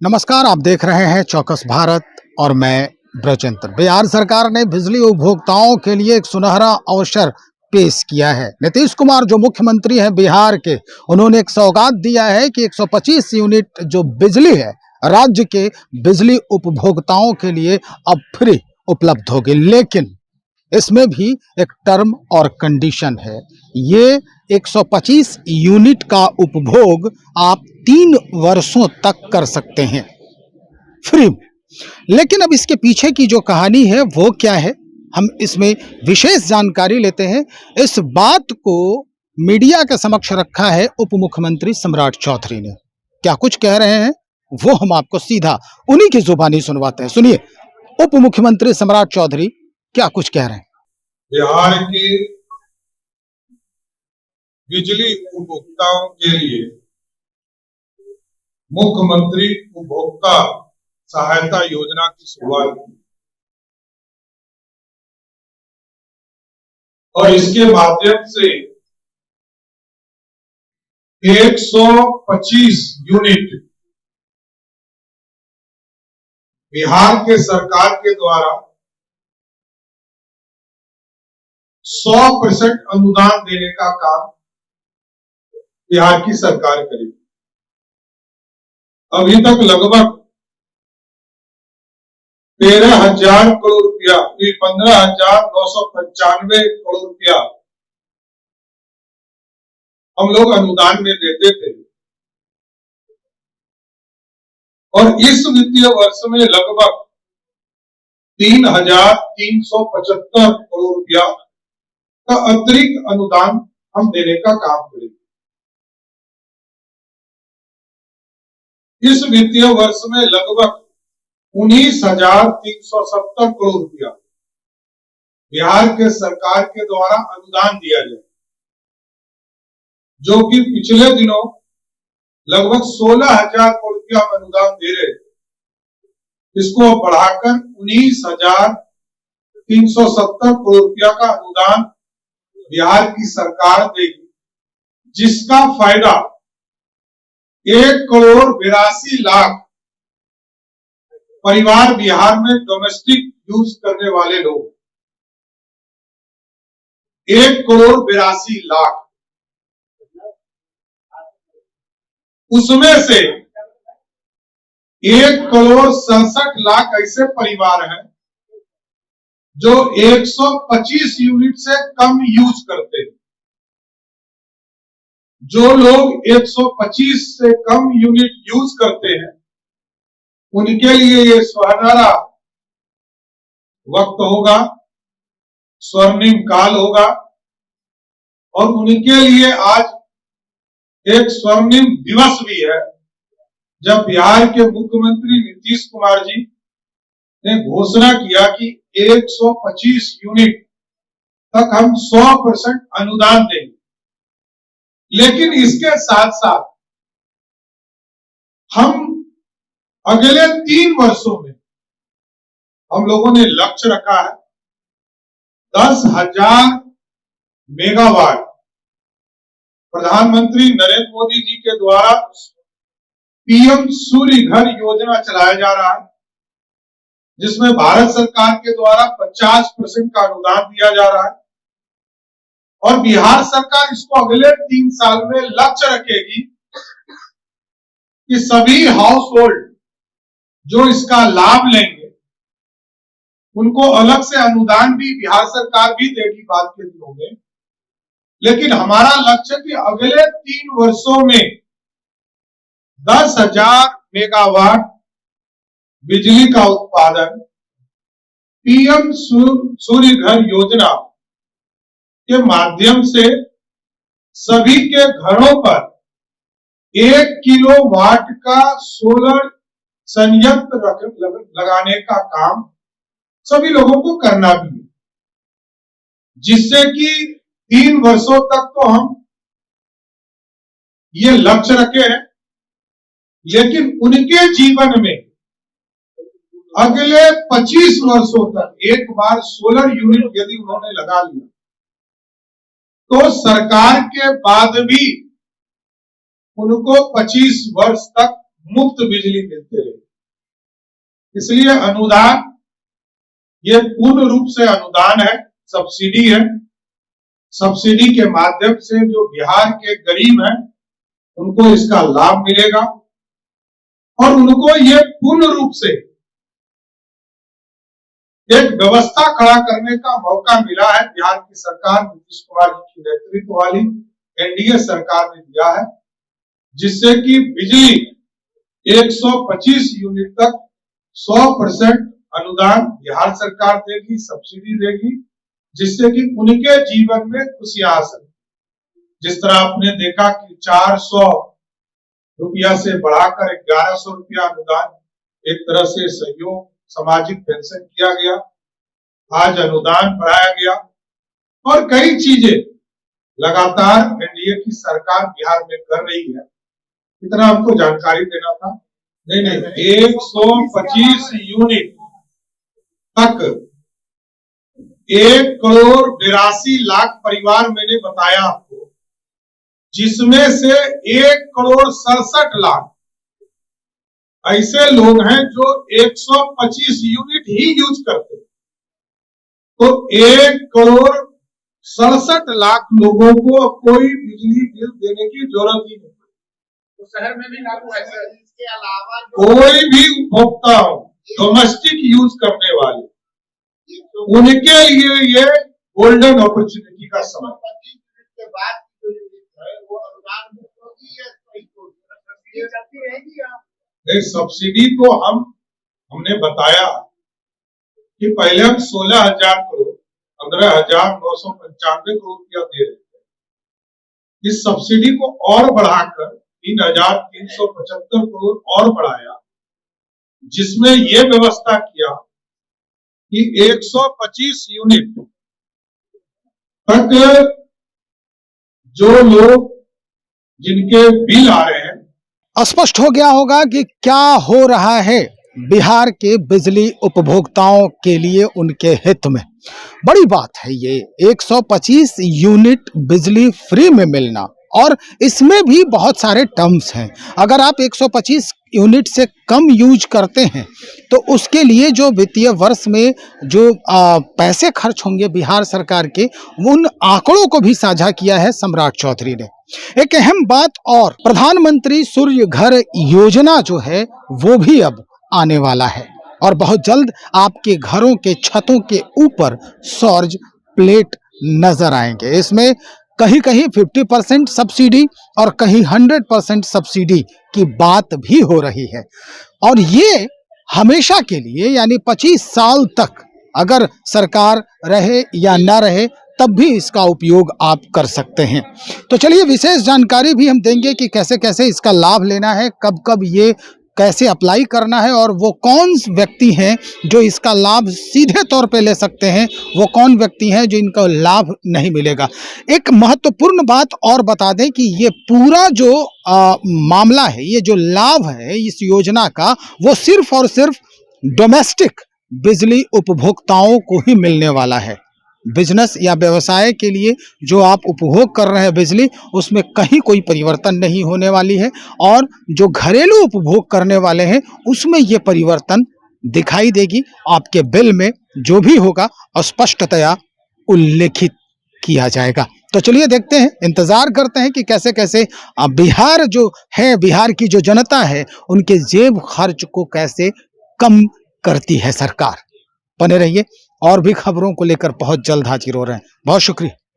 नमस्कार, आप देख रहे हैं चौकस भारत और मैं ब्रजेंद्र। बिहार सरकार ने बिजली उपभोक्ताओं के लिए एक सुनहरा अवसर पेश किया है। नीतीश कुमार जो मुख्यमंत्री हैं बिहार के, उन्होंने एक सौगात दिया है कि 125 यूनिट जो बिजली है राज्य के बिजली उपभोक्ताओं के लिए अब फ्री उपलब्ध होगी। लेकिन इसमें भी एक टर्म और कंडीशन है। ये 125 यूनिट का उपभोग आप 3 वर्षों तक कर सकते हैं फ्री। लेकिन अब इसके पीछे की जो कहानी है वो क्या है, हम इसमें विशेष जानकारी लेते हैं। इस बात को मीडिया के समक्ष रखा है उप मुख्यमंत्री सम्राट चौधरी ने। क्या कुछ कह रहे हैं वो हम आपको सीधा उन्हीं की जुबानी सुनवाते हैं। सुनिए, उप मुख्यमंत्री सम्राट चौधरी क्या कुछ कह रहे हैं। बिहार के बिजली उपभोक्ताओं के लिए मुख्यमंत्री उपभोक्ता सहायता योजना की शुरुआत की और इसके माध्यम से 125 यूनिट बिहार के सरकार के द्वारा 100% अनुदान देने का काम बिहार की सरकार करेगी। अभी तक लगभग 13,000 करोड़ रुपया, 15,995 करोड़ रुपया हम लोग अनुदान में देते थे और इस वित्तीय वर्ष में लगभग 3,375 करोड़ रुपया का अतिरिक्त अनुदान हम देने का काम करेंगे। इस वित्तीय वर्ष में लगभग 19,370 करोड़ रुपया बिहार के सरकार के द्वारा अनुदान दिया जाए, जो कि पिछले दिनों लगभग 16,000 करोड़ रुपया हम अनुदान दे रहे थे। इसको बढ़ाकर 19,370 करोड़ रुपया का अनुदान बिहार की सरकार देगी, जिसका फायदा 1,82,00,000 परिवार बिहार में डोमेस्टिक यूज करने वाले लोग, 1,82,00,000, उसमें से 1,67,00,000 ऐसे परिवार हैं जो 125 यूनिट से कम यूज करते हैं। जो लोग 125 से कम यूनिट यूज करते हैं उनके लिए ये सुनहरा वक्त होगा, स्वर्णिम काल होगा और उनके लिए आज एक स्वर्णिम दिवस भी है, जब बिहार के मुख्यमंत्री नीतीश कुमार जी ने घोषणा किया कि 125 यूनिट तक हम 100% अनुदान देंगे। लेकिन इसके साथ साथ हम अगले 3 वर्षों में हम लोगों ने लक्ष्य रखा है 10,000 मेगावाट प्रधानमंत्री नरेंद्र मोदी जी के द्वारा पीएम सूर्य घर योजना चलाया जा रहा है, जिसमें भारत सरकार के द्वारा 50% का अनुदान दिया जा रहा है और बिहार सरकार इसको अगले 3 साल में लक्ष्य रखेगी कि सभी हाउस होल्ड जो इसका लाभ लेंगे उनको अलग से अनुदान भी बिहार सरकार भी देगी बाद के दिनों में। लेकिन हमारा लक्ष्य कि अगले 3 वर्षों में 10,000 मेगावाट बिजली का उत्पादन पीएम सूर्य घर योजना के माध्यम से सभी के घरों पर 1 किलोवाट का सोलर संयंत्र लगाने का काम सभी लोगों को करना भी है, जिससे कि 3 वर्षों तक तो हम ये लक्ष्य रखे हैं, लेकिन उनके जीवन में अगले 25 वर्षों तक एक बार सोलर यूनिट यदि उन्होंने लगा लिया तो सरकार के बाद भी उनको 25 वर्ष तक मुफ्त बिजली मिलती रहे। इसलिए अनुदान ये पूर्ण रूप से अनुदान है, सब्सिडी है। सब्सिडी के माध्यम से जो बिहार के गरीब हैं उनको इसका लाभ मिलेगा और उनको ये पूर्ण रूप से एक व्यवस्था खड़ा करने का मौका मिला है। बिहार की सरकार नीतीश कुमार जी की नेतृत्व वाली एनडीए सरकार ने दिया है, जिससे कि बिजली 125 यूनिट तक 100% अनुदान बिहार सरकार देगी, सब्सिडी देगी, जिससे कि उनके जीवन में खुशियां आ सके। जिस तरह आपने देखा कि 400 रुपया से बढ़ाकर 1100 रुपया अनुदान एक तरह से सहयोग सामाजिक पेंशन किया गया, आज अनुदान बढ़ाया गया और कई चीजें लगातार एनडीए की सरकार बिहार में कर रही है। इतना आपको जानकारी देना था। नहीं 125 यूनिट तक 1,82,00,000 परिवार मैंने बताया आपको, जिसमें से 1,67,00,000 ऐसे लोग हैं जो 125 यूनिट ही यूज करते हैं। तो 1,67,00,000 लोगों को कोई बिजली बिल देने की जरूरत ही नहीं। तो शहर में भी लागू है। इसके अलावा कोई भी उपभोक्ता हो, डोमेस्टिक यूज करने वाले, उनके लिए ये गोल्डन अपॉर्चुनिटी का समय के बाद वो अनुदान नहीं, सब्सिडी तो हमने बताया कि पहले हम 16,000 करोड़ 15,995 करोड़ रुपया दे रहे थे। इस सब्सिडी को और बढ़ाकर 3,375 करोड़ और बढ़ाया, जिसमें ये व्यवस्था किया कि 125 यूनिट तक जो लोग जिनके बिल आ रहे हैं। स्पष्ट हो गया होगा कि क्या हो रहा है बिहार के बिजली उपभोक्ताओं के लिए, उनके हित में। बड़ी बात है ये 125 यूनिट बिजली फ्री में मिलना, और इसमें भी बहुत सारे टर्म्स हैं। अगर आप 125 यूनिट से कम यूज करते हैं तो उसके लिए जो वित्तीय वर्ष में जो पैसे खर्च होंगे बिहार सरकार के, उन आंकड़ों को भी साझा किया है सम्राट चौधरी ने। एक अहम बात और, प्रधानमंत्री सूर्य घर योजना जो है वो भी अब आने वाला है और बहुत जल्द आपके घरों के छतों के ऊपर सौर प्लेट नजर आएंगे। इसमें कहीं कहीं 50% सब्सिडी और कहीं 100% सब्सिडी की बात भी हो रही है, और ये हमेशा के लिए, यानी 25 साल तक अगर सरकार रहे या ना रहे तब भी इसका उपयोग आप कर सकते हैं। तो चलिए विशेष जानकारी भी हम देंगे कि कैसे कैसे इसका लाभ लेना है, कब कब ये कैसे अप्लाई करना है, और वो कौन व्यक्ति हैं जो इसका लाभ सीधे तौर पे ले सकते हैं, वो कौन व्यक्ति हैं जो इनका लाभ नहीं मिलेगा। एक महत्वपूर्ण बात और बता दें कि ये पूरा जो मामला है, ये जो लाभ है इस योजना का, वो सिर्फ और सिर्फ डोमेस्टिक बिजली उपभोक्ताओं को ही मिलने वाला है। बिजनेस या व्यवसाय के लिए जो आप उपभोग कर रहे हैं बिजली, उसमें कहीं कोई परिवर्तन नहीं होने वाली है, और जो घरेलू उपभोग करने वाले हैं उसमें ये परिवर्तन दिखाई देगी। आपके बिल में जो भी होगा स्पष्टतया उल्लेखित किया जाएगा। तो चलिए देखते हैं, इंतजार करते हैं कि कैसे कैसे बिहार जो है, बिहार की जो जनता है, उनके जेब खर्च को कैसे कम करती है सरकार। बने रहिए, और भी खबरों को लेकर बहुत जल्द हाजिर हो रहे हैं। बहुत शुक्रिया।